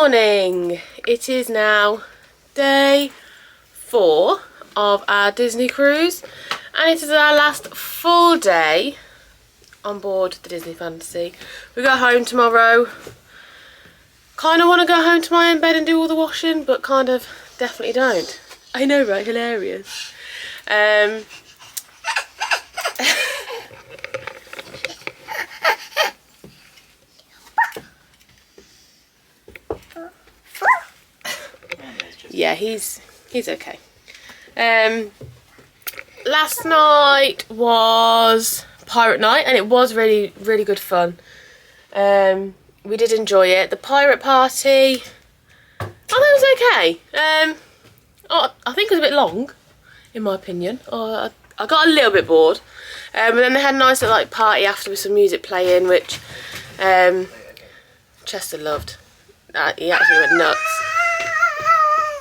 morning. It is now day 4 of our Disney cruise, and it is our last full day on board the Disney Fantasy. We go home tomorrow. Kind of want to go home to my own bed and do all the washing, but kind of definitely don't. I know, right? Hilarious. Yeah, he's okay. Last night was pirate night, and it was really good fun. We did enjoy it. The pirate party, I thought it was okay. I think it was a bit long, in my opinion. I got a little bit bored. But then they had a nice little party after with some music playing, which Chester loved. He actually went nuts.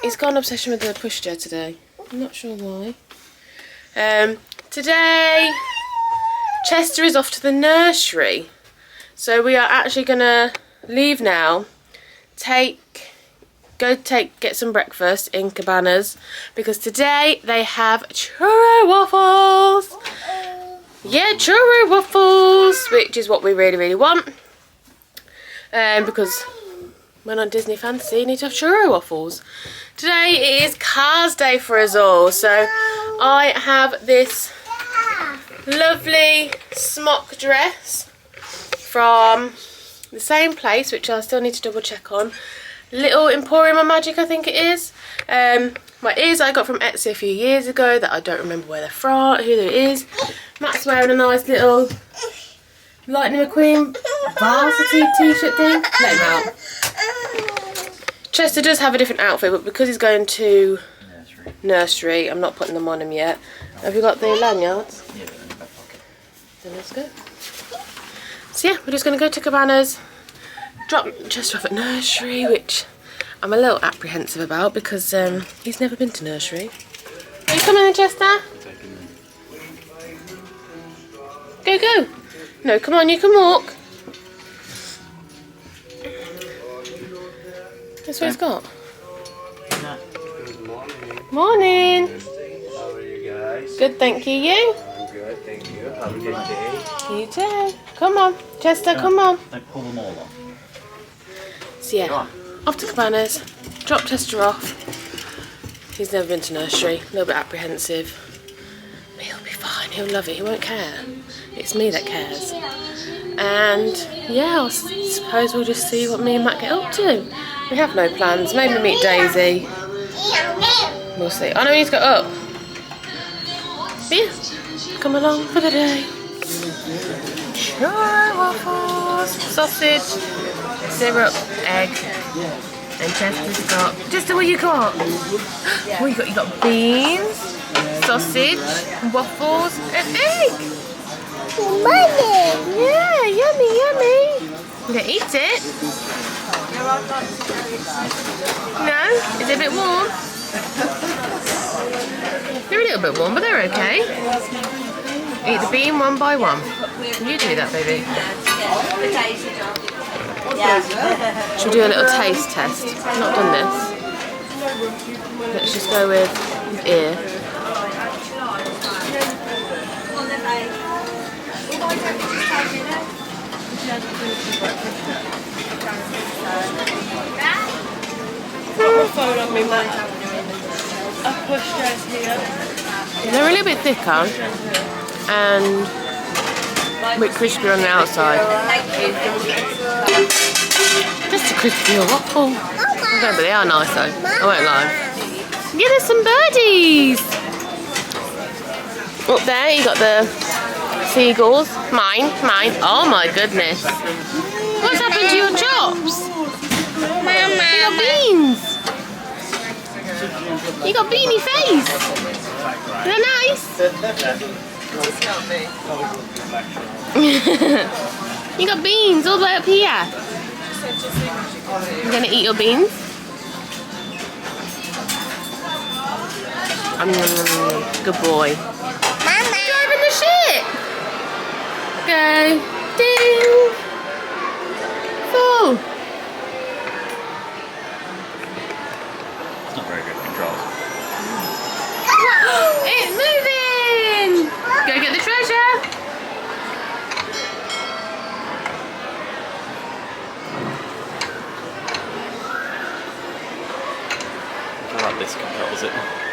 He's got an obsession with the pushchair today. I'm not sure why. Today, Chester is off to the nursery. So we are actually going to leave now, get some breakfast in Cabanas, because today they have churro waffles. Yeah, churro waffles, which is what we really want. Because when on Disney Fantasy, you need to have churro waffles. Today it is Cars Day for us all, so I have this lovely smock dress from the same place, which I still need to double check on. Little Emporium of Magic, I think it is. My ears I got from Etsy a few years ago that I don't remember where they're from, who it is. Matt's wearing a nice little Lightning McQueen varsity t-shirt thing. Let him out. Chester does have a different outfit, but because he's going to nursery, I'm not putting them on him yet. Have you got the lanyards? Yeah, they're in the back pocket. Then let's go. So yeah, we're just going to go to Cabanas, drop Chester off at nursery, which I'm a little apprehensive about because he's never been to nursery. Are you coming in, Chester? Go. No, come on, you can walk. That's what he's got. Good morning. Morning. How are you guys? Good, thank you. You? I'm good, thank you. Have a good day. You too. Come on, Chester, come on. Don't pull them all off. So yeah, off to Cabanas, drop Chester off. He's never been to nursery, a little bit apprehensive. But he'll be fine, he'll love it, he won't care. It's me that cares. And yeah, I suppose we'll just see what me and Matt get up to. We have no plans, maybe meet Daisy. We'll see. I know he's got up. But yeah, come along for the day. Churro waffles, sausage, syrup, egg, and Chester's got. Chester, what you got? What you got? You got beans, sausage, waffles, and egg. Money. Yeah, yummy. You gonna eat it? No? Is it a bit warm? They're a little bit warm, but they're okay. Eat the bean one by one. Can you do that, baby? Should we do a little taste test? I've not done this. Let's just go with ear. Got my phone on me, Matt. A pushchair's here. They're a little bit thicker and a bit crispy on the outside. Just a crispy waffle. Okay, but they are nice though, I won't lie. Yeah, there's some birdies. Up there you got the seagulls. Mine. Oh my goodness. What's happened to your chops? You got beans. You got beanie face. They're nice. You got beans all the way up here. You gonna eat your beans? Good boy. Mama. Driving the ship. Go. Ding. Full. this compels it.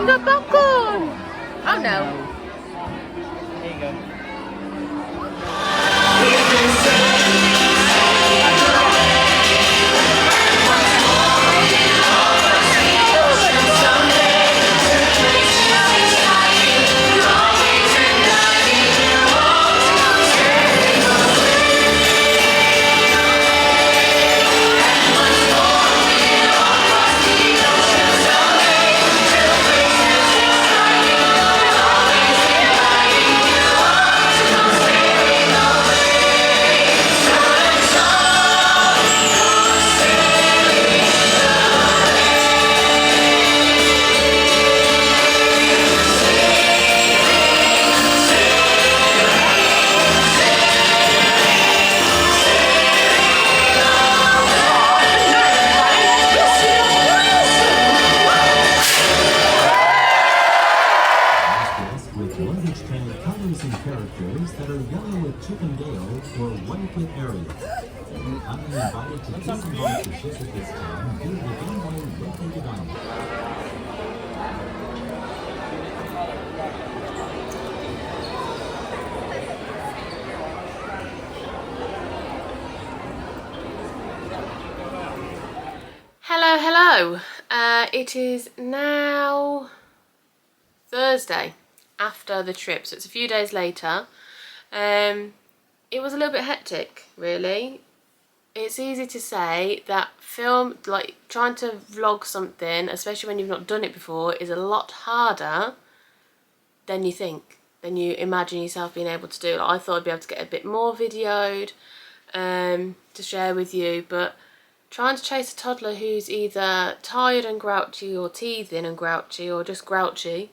We got popcorn! Oh no. There you go. With luggage tag colors and characters that are yellow with Chippendale or white with Ariel. I'm invited to disembark the ship at this time due to the runway located on it. Hello, hello. It is now Thursday after the trip, so it's a few days later. It was a little bit hectic, really. It's easy to say that film, like trying to vlog something, especially when you've not done it before, is a lot harder than you think, than you imagine yourself being able to do. Like, I thought I'd be able to get a bit more videoed to share with you, but trying to chase a toddler who's either tired and grouchy or teething and grouchy or just grouchy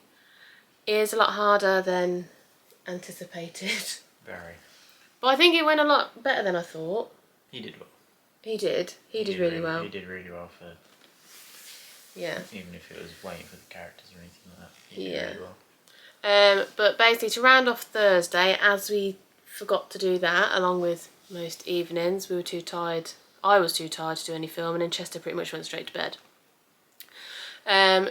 is a lot harder than anticipated. Very. But I think it went a lot better than I thought. He did well. He did. He did really well. He did really well for, Yeah. even if it was waiting for the characters or anything like that. He did really well. But basically, to round off Thursday, as we forgot to do that, along with most evenings, we were too tired. I was too tired to do any filming, and Chester pretty much went straight to bed.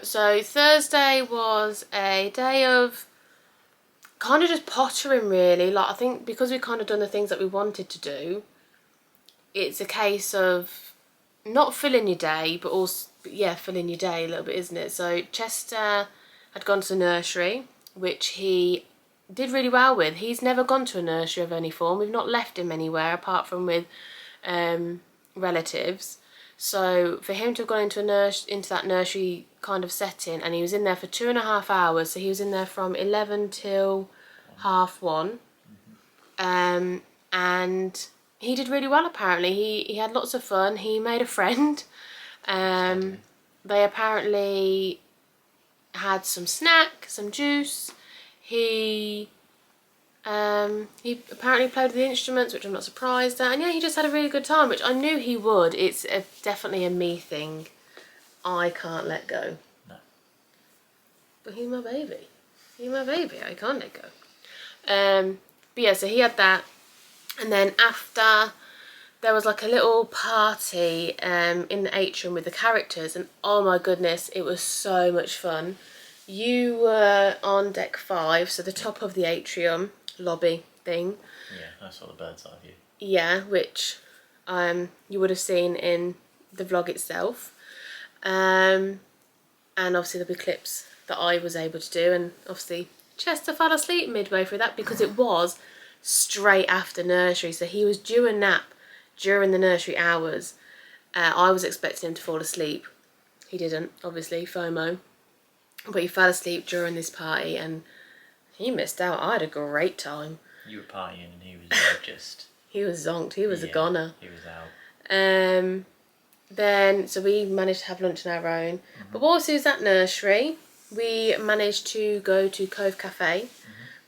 So Thursday was a day of kind of just pottering, really. Like, I think because we've kind of done the things that we wanted to do, it's a case of not filling your day, but also, yeah, filling your day a little bit, isn't it? So Chester had gone to the nursery, which he did really well with. He's never gone to a nursery of any form. We've not left him anywhere apart from with relatives. So for him to have gone into that nursery kind of setting, and he was in there for 2.5 hours. So he was in there from 11 till 1:30, and he did really well. Apparently, he had lots of fun. He made a friend. They apparently had some snack, some juice. He apparently played with the instruments, which I'm not surprised at, and yeah, he just had a really good time, which I knew he would. It's definitely a me thing. I can't let go. No. But he's my baby. He's my baby. I can't let go. But yeah, so he had that, and then after there was like a little party in the atrium with the characters, and oh my goodness, it was so much fun. You were on deck 5, so the top of the atrium lobby thing. Yeah, I saw the bird's eye view. Yeah, which you would have seen in the vlog itself. And obviously there'll be clips that I was able to do, and obviously Chester fell asleep midway through that because it was straight after nursery, so he was due a nap during the nursery hours. I was expecting him to fall asleep. He didn't, obviously, FOMO. But he fell asleep during this party and he missed out. I had a great time. You were partying and he was just... He was zonked. He was a goner. He was out. Then, so we managed to have lunch on our own. But whilst he was at nursery, we managed to go to Cove Cafe,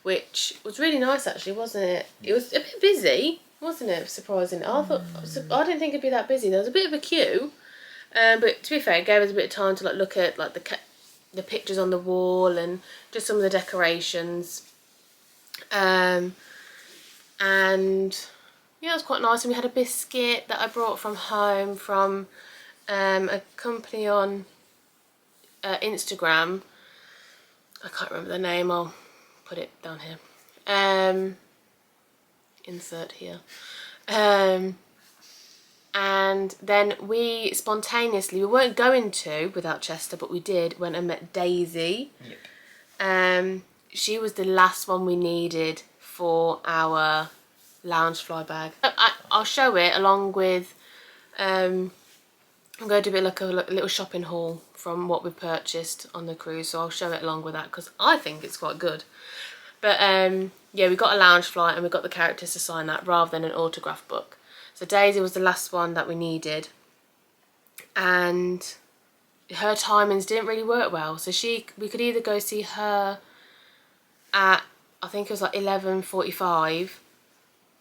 which was really nice actually, wasn't it? It was a bit busy, wasn't it? Surprising. I didn't think it'd be that busy. There was a bit of a queue, but to be fair, it gave us a bit of time to like look at like the pictures on the wall and just some of the decorations. And yeah, it was quite nice. And we had a biscuit that I brought from home from a company on Instagram. I can't remember the name, I'll put it down here. Insert here. And then we spontaneously, we weren't going to without Chester, but we did, went and met Daisy. Yep. She was the last one we needed for our lounge fly bag. I'll show it along with, I'm going to do like a little shopping haul from what we purchased on the cruise, so I'll show it along with that because I think it's quite good. But yeah, we got a lounge flight and we got the characters to sign that rather than an autograph book. So Daisy was the last one that we needed, and her timings didn't really work well. So we could either go see her at, I think it was like 11:45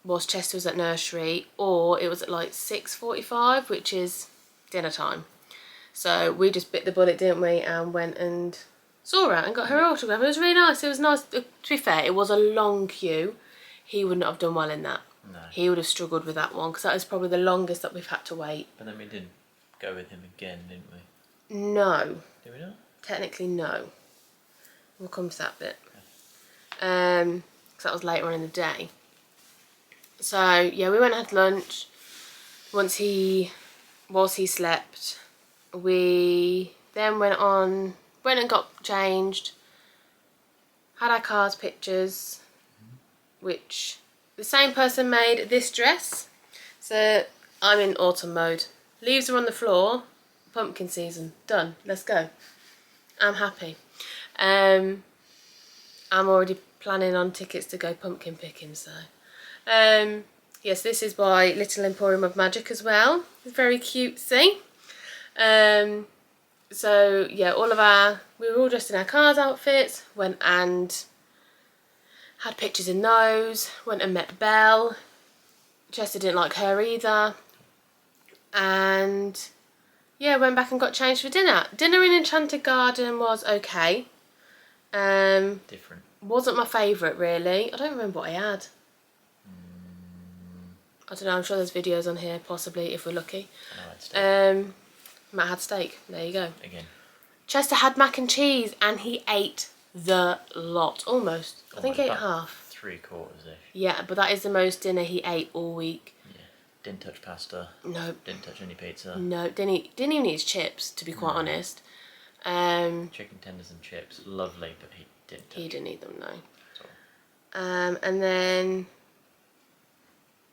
whilst Chester was at nursery, or it was at like 6:45, which is dinner time. So we just bit the bullet, didn't we, and went and saw her and got her autograph. It was really nice. It was nice. To be fair, it was a long queue. He would not have done well in that. No. He would have struggled with that one because that was probably the longest that we've had to wait. But then we did go with him again, didn't we? No. Did we not? Technically, no. We'll come to that bit. Okay. Because that was later on in the day. So yeah, we went and had lunch. Whilst he slept, we then went and got changed. Had our cars pictures, which the same person made this dress. So I'm in autumn mode. Leaves are on the floor. Pumpkin season. Done. Let's go. I'm happy. I'm already planning on tickets to go pumpkin picking, so. Yes, this is by Little Emporium of Magic as well. It's very cutesy. So yeah, we were all dressed in our cars outfits, went and had pictures in those, went and met Belle. Chester didn't like her either. And yeah, went back and got changed for dinner. Dinner in Enchanted Garden was okay. Different. Wasn't my favourite really. I don't remember what I had. I don't know, I'm sure there's videos on here possibly if we're lucky. I had steak. Matt had steak, there you go. Again. Chester had mac and cheese and he ate the lot, almost. I think he ate about half. 3/4-ish. Yeah, but that is the most dinner he ate all week. Yeah. Didn't touch pasta. No. Didn't touch any pizza. No, didn't even eat his chips, to be quite honest. Chicken tenders and chips, lovely, but he didn't touch. He didn't eat them, no. At all. And then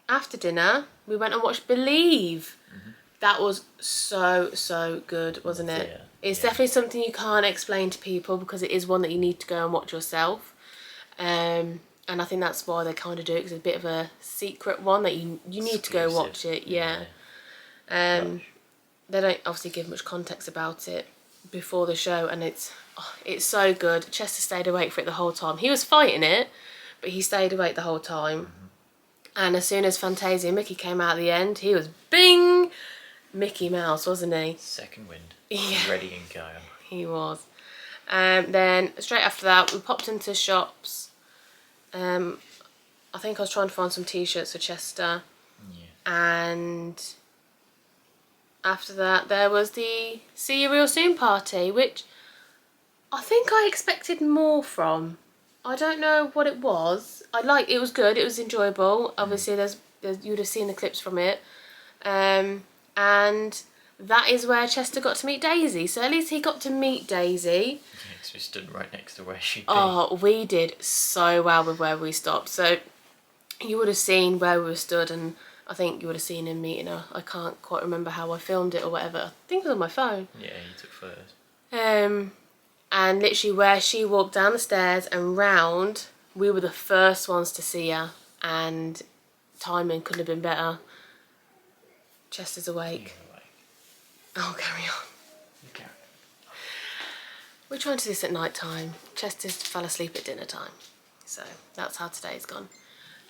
after dinner, we went and watched Believe. That was so good, wasn't it? Yeah. It's definitely something you can't explain to people because it is one that you need to go and watch yourself. And I think that's why they kind of do it, because it's a bit of a secret one that you need to go watch it. Yeah. They don't obviously give much context about it before the show, and it's so good. Chester stayed awake for it the whole time. He was fighting it, but he stayed awake the whole time. And as soon as Fantasia and Mickey came out at the end, he was bing! Mickey Mouse, wasn't he? Second wind. Yeah. Ready and go. He was. Then straight after that, we popped into shops. I think I was trying to find some t-shirts for Chester. Yeah. And after that, there was the See You Real Soon party, which I think I expected more from. I don't know what it was. It was good. It was enjoyable. Obviously, you would have seen the clips from it. And that is where Chester got to meet Daisy. So at least he got to meet Daisy. Yes, we stood right next to where she'd Oh, we did so well with where we stopped. So you would have seen where we stood, and I think you would have seen him meeting her. I can't quite remember how I filmed it or whatever. I think it was on my phone. Yeah, you took photos. And literally where she walked down the stairs and round, we were the first ones to see her, and timing couldn't have been better. Chester's awake. Oh, carry on. You carry on. We're trying to do this at night time. Chester fell asleep at dinner time. So that's how today's gone.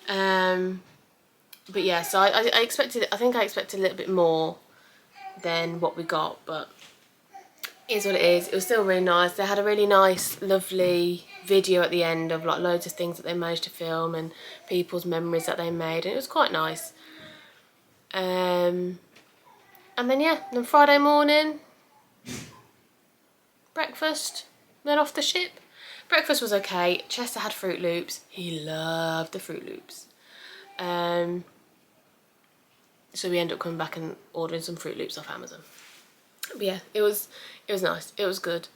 But yeah, so I think I expected a little bit more than what we got, but it is what it is. It was still really nice. They had a really nice, lovely video at the end of like loads of things that they managed to film and people's memories that they made, and it was quite nice. And then Friday morning, breakfast, then off the ship. Breakfast was okay. Chester had Fruit Loops. He loved the Fruit Loops. So we ended up coming back and ordering some Fruit Loops off Amazon. But yeah, it was nice. It was good.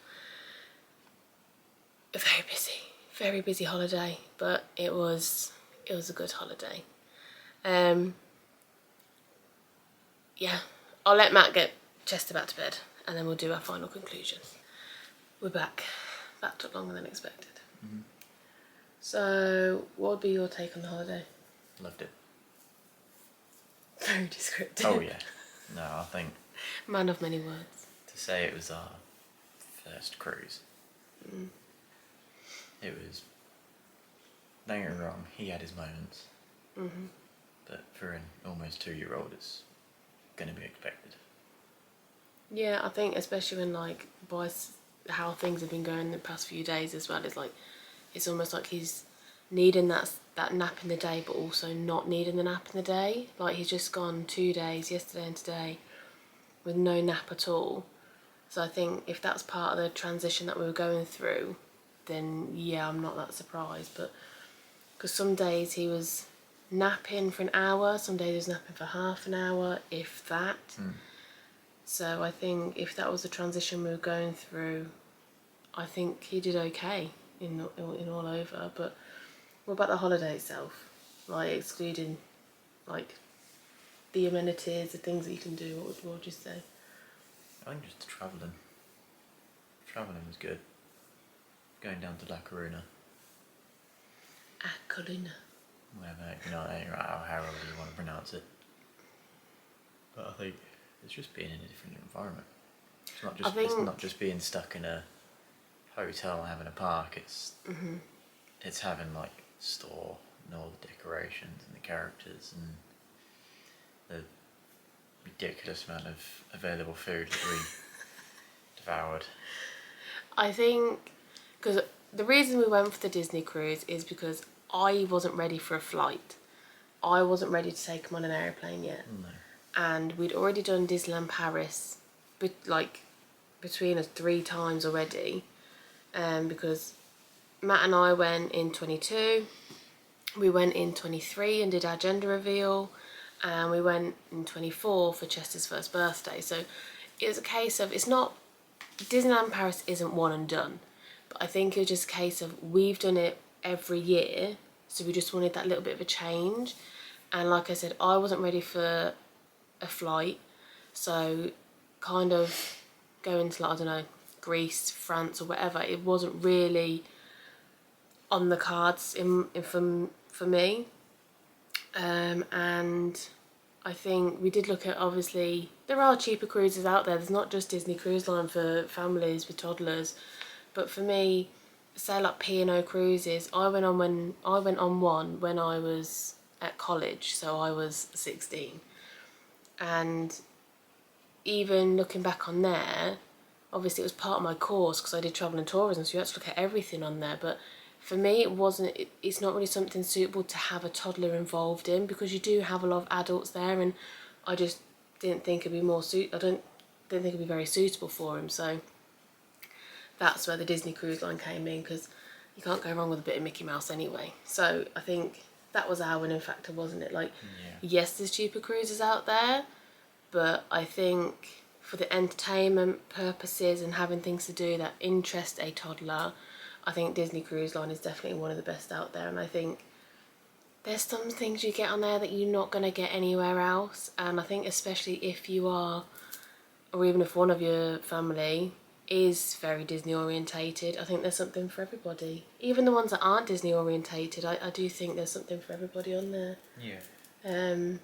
Very busy holiday, but it was a good holiday. Yeah, I'll let Matt get Chester back to bed, and then we'll do our final conclusion. We're back. That took longer than expected. Mm-hmm. So, what would be your take on the holiday? Loved it. Very descriptive. Oh yeah. No, I think Man of many words. to say it was our first cruise. It was. Don't get me wrong. He had his moments. But for an almost 2-year-old, it's going to be expected. Yeah, I think especially when like how things have been going the past few days as well, it's almost like he's needing that nap in the day, but also not needing the nap in the day. Like he's just gone 2 days, yesterday and today, with no nap at all. So I think if that's part of the transition that we were going through, then yeah, I'm not that surprised. But because some days he was napping for an hour, some days he was napping for half an hour, if that. So I think if that was the transition we were going through, I think he did okay in all over. But what about the holiday itself? Like excluding like the amenities, the things that you can do, what would you say? I think just travelling. Travelling was good. Going down to La Coruna. Coruna. Whatever, you know, however you want to pronounce it. But I think it's just being in a different environment. It's not just being stuck in a hotel having a park. It's having like store and all the decorations and the characters and the ridiculous amount of available food that we devoured. I think because the reason we went for the Disney cruise is because I wasn't ready for a flight. I wasn't ready to take him on an airplane yet. No. And we'd already done Disneyland Paris, between us 3 times already, because Matt and I went in 22, we went in 23 and did our gender reveal, and we went in 24 for Chester's first birthday. So it was a case of, Disneyland Paris isn't one and done, but I think it was just a case of we've done it every year, so we just wanted that little bit of a change. And like I said, I wasn't ready for a flight, so kind of going to, like, I don't know, Greece, France or whatever, it wasn't really on the cards for me. And I think we did look at, obviously there are cheaper cruises out there, there's not just Disney Cruise Line for families with toddlers, but for me, say like P&O cruises, I went on one when I was at college, so I was 16. And even looking back on there, obviously it was part of my course because I did travel and tourism, so you had to look at everything on there. But for me, it's not really something suitable to have a toddler involved in, because you do have a lot of adults there, and I just didn't think it'd be didn't think it'd be very suitable for him. So that's where the Disney Cruise Line came in, because you can't go wrong with a bit of Mickey Mouse anyway. So I think that was our winning factor, wasn't it? Like, yes, there's cheaper cruises out there, but I think for the entertainment purposes and having things to do that interest a toddler, I think Disney Cruise Line is definitely one of the best out there. And I think there's some things you get on there that you're not going to get anywhere else. And I think especially if you are, or even if one of your family is very Disney orientated, I think there's something for everybody. Even the ones that aren't Disney orientated, I do think there's something for everybody on there. Yeah.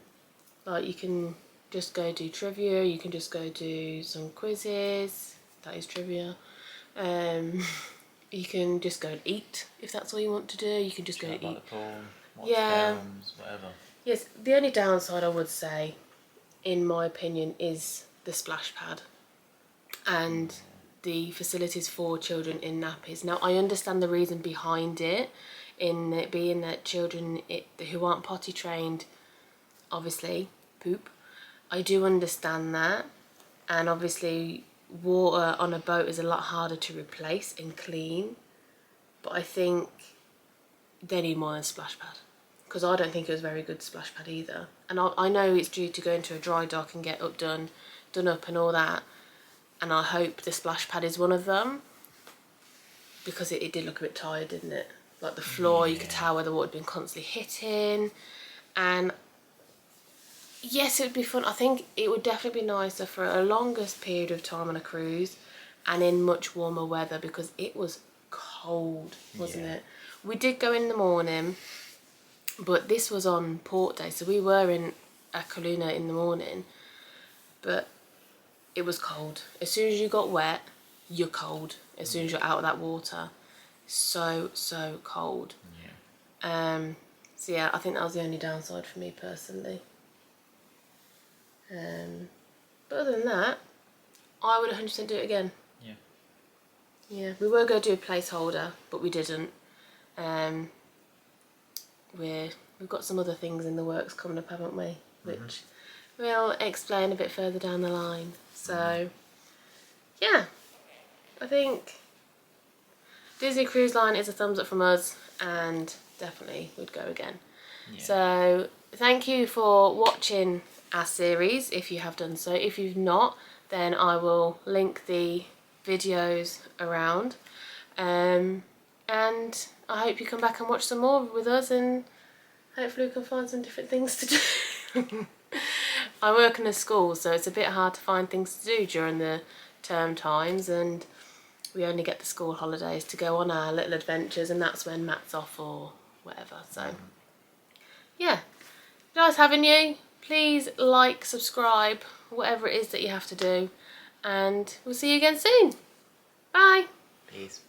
Like you can just go do trivia, you can just go do some quizzes, that is trivia. You can just go and eat if that's all you want to do. You can just go and eat. The pool, watch Yeah. films, whatever. Yes, the only downside I would say, in my opinion, is the splash pad and the facilities for children in nappies. Now, I understand the reason behind it, in it being that children who aren't potty trained, obviously, poop. I do understand that, and obviously water on a boat is a lot harder to replace and clean but I think they need more than splash pad, because I don't think it was very good splash pad either. And I know it's due to go into a dry dock and get done up and all that, and I hope the splash pad is one of them, because it did look a bit tired, didn't it? Like the floor, you could tell where the water had been constantly hitting. And yes, it would be fun. I think it would definitely be nicer for a longest period of time on a cruise and in much warmer weather, because it was cold, wasn't it? We did go in the morning, but this was on port day, so we were in Akaluna in the morning, but it was cold. As soon as you got wet, you're cold. As soon as you're out of that water, so cold. So yeah, I think that was the only downside for me personally. But other than that, I would 100% do it again. Yeah, we were going to do a placeholder, but we didn't. We've got some other things in the works coming up, haven't we? Which we'll explain a bit further down the line. So yeah, I think Disney Cruise Line is a thumbs up from us, and definitely would go again. So thank you for watching our series, if you have done so. If you've not, then I will link the videos around, and I hope you come back and watch some more with us, and hopefully we can find some different things to do. I work in a school, so it's a bit hard to find things to do during the term times, and we only get the school holidays to go on our little adventures, and that's when Matt's off or whatever. So yeah, nice having you. Please like, subscribe, whatever it is that you have to do, and we'll see you again soon. Bye. Peace.